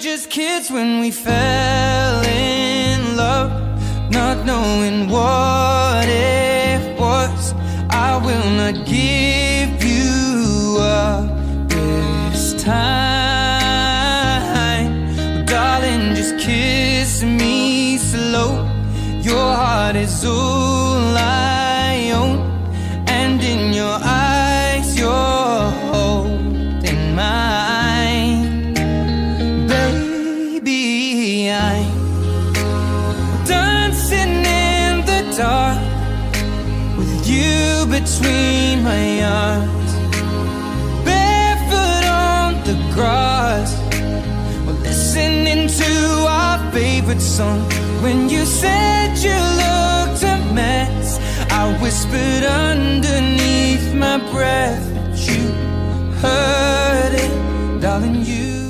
just kids when we fell in love, not knowing what it was. I will not give you up this time. Oh, darling, just kiss me slow. Your heart is all I own, and in your eyes you're holding mine. Baby, I'm dancing in the dark with you between my arms, barefoot on the grass. We're listening to our favorite song. When you said you looked a mess, I whispered underneath my breath, but you heard it, darling, you